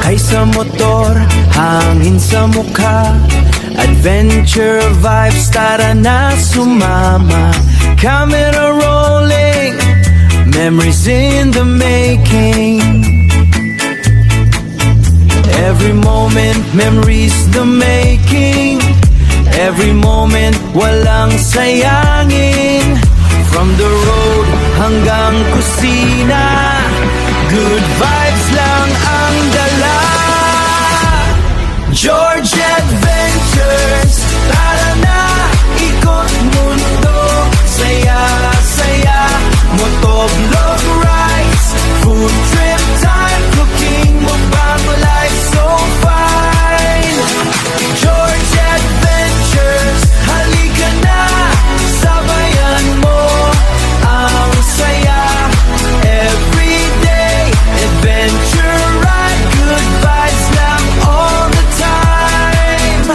Sakay sa motor, hangin sa mukha, adventure vibes, tara na sumama. Camera rolling, memories in the making. Every moment, memories the making. Every moment, walang sayangin. From the road hanggang kusina, good vibes lang ang dala. George Adventures, tara na, ikot mundo. Saya, saya, motovlog rides, food trip time, cooking, mukbang, life so fine. George Adventures, halika na, sabayan mo ang saya. Everyday adventure ride, good vibes lang all the time.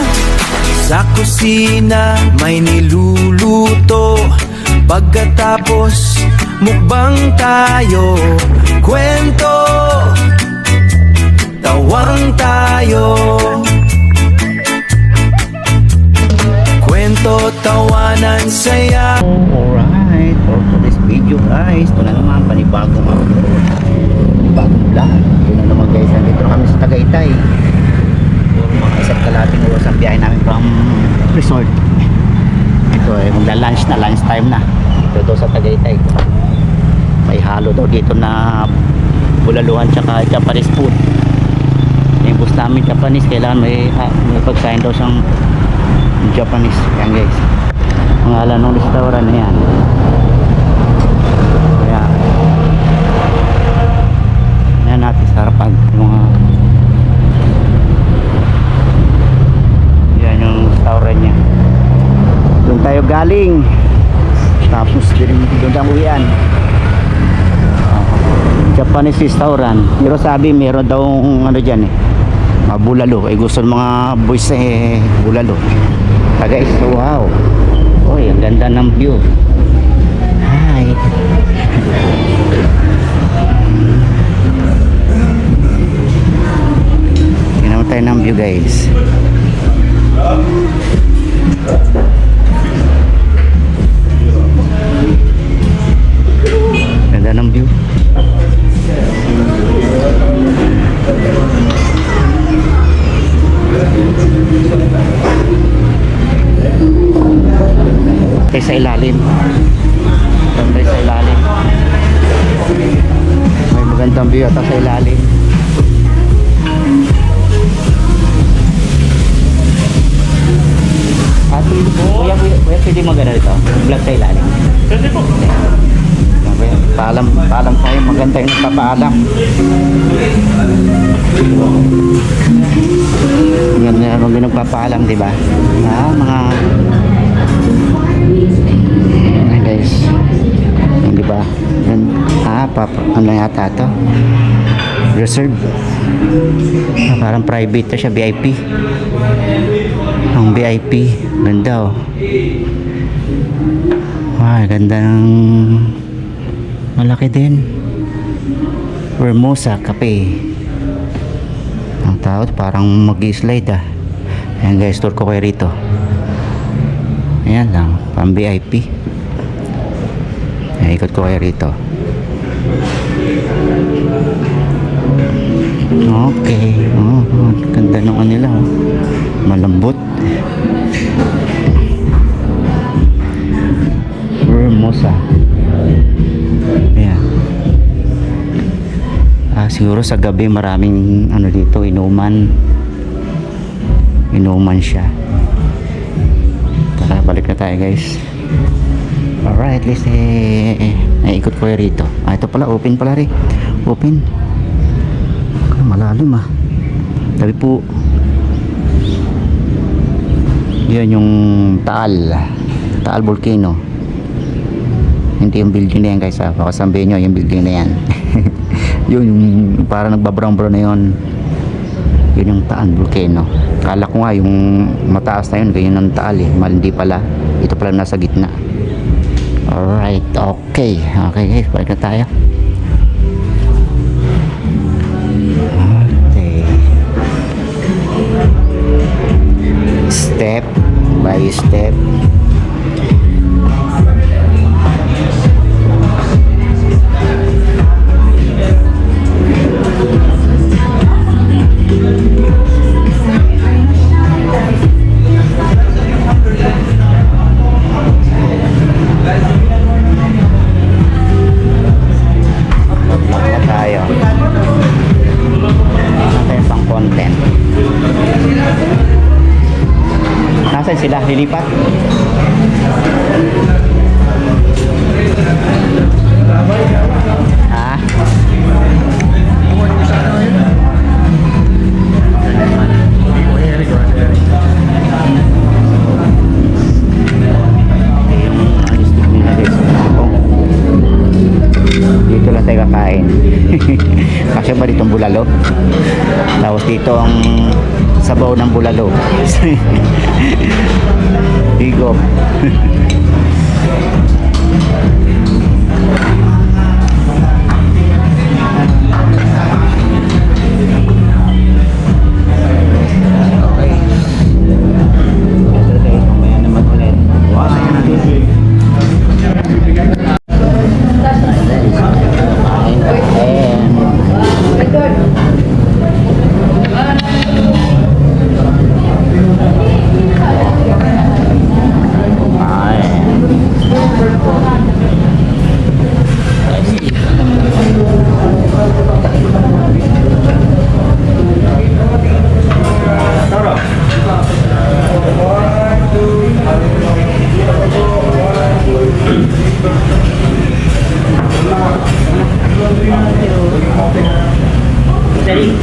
Sa kusina may niluluto, pagkatapos mukbang tayo. Kwento, tawang tayo. Kwento, tawanan, saya. Alright, for today's video guys, ito na naman panibagong upload, panibagong vlog. Ito na naman guys, nandito na kami sa Tagaytay. Puro mga isa't kalating oras ang biyahe namin from resort. Ito eh, magla-lunch na, lunch time na. Ito daw sa Tagaytay. May halo daw dito na bulaluhan tsaka Japanese food. Yung bus namin Japanese, kailangan may pagkain daw siyang Japanese. Yan guys, ang alam ng restaurant na yan. Kaya yan natin sa harapan mga yan yung restaurant niya. Doon tayo galing, tapos doon tayo uwian. Japanese restaurant, pero sabi meron daw ano dyan eh, bulalo. Gusto ng mga boys bulalo. Guys, wow, oy, ang ganda ng view. Hi. Tingnan tayo ng view guys. Ganda ng view. Tayo sa ilalim. Tayo sa ilalim. May magandang view ata sa ilalim. Kuya, pwede maganda dito? Vlog sa ilalim. Pwede po. Paalam tayo, maganda yung nagpapaalam. Maganda yung nagpapaalam, diba? Mga guys, hindi ba yan, ano yata to, reserve, parang private to siya, VIP. Ang VIP ganda oh. Ganda ng malaki din. Hermosa Cafe. Ang tao parang mag-slide ayan guys, tour ko kayo rito. Ayan lang, pang VIP. Ikot ko kayo rito. Okay. Ganda nung nila malambot. Hermosa. Ayan. Siguro sa gabi maraming ano dito, inuman siya. Tara, balik na tayo guys. Alright, at least naikot ko rito. Ito pala, open pala rin. Open. Malalim Tabi po. Yan yung Taal Volcano. Hindi yung building na yan guys baka sabihin nyo yung building na yan. Yun yung parang nagbabrown na yun. Yun yung Taal Volcano. Kala ko nga yung mataas na yun ganyan ang Taal hindi pala. Ito pala nasa gitna. Alright, okay guys, balik na tayo. Okay. Tri-step. Vlog na tayo. Ano pang content? Nasaan sila? Lilipat? Ha? Yung alistik nila guys. Dito lang tayo kakain. Kasi ba ditong bulalo? Tapos dito ang sabaw ng bulalo. Higop. Okay. Ito guys, mamaya naman ulit. Wow. Dari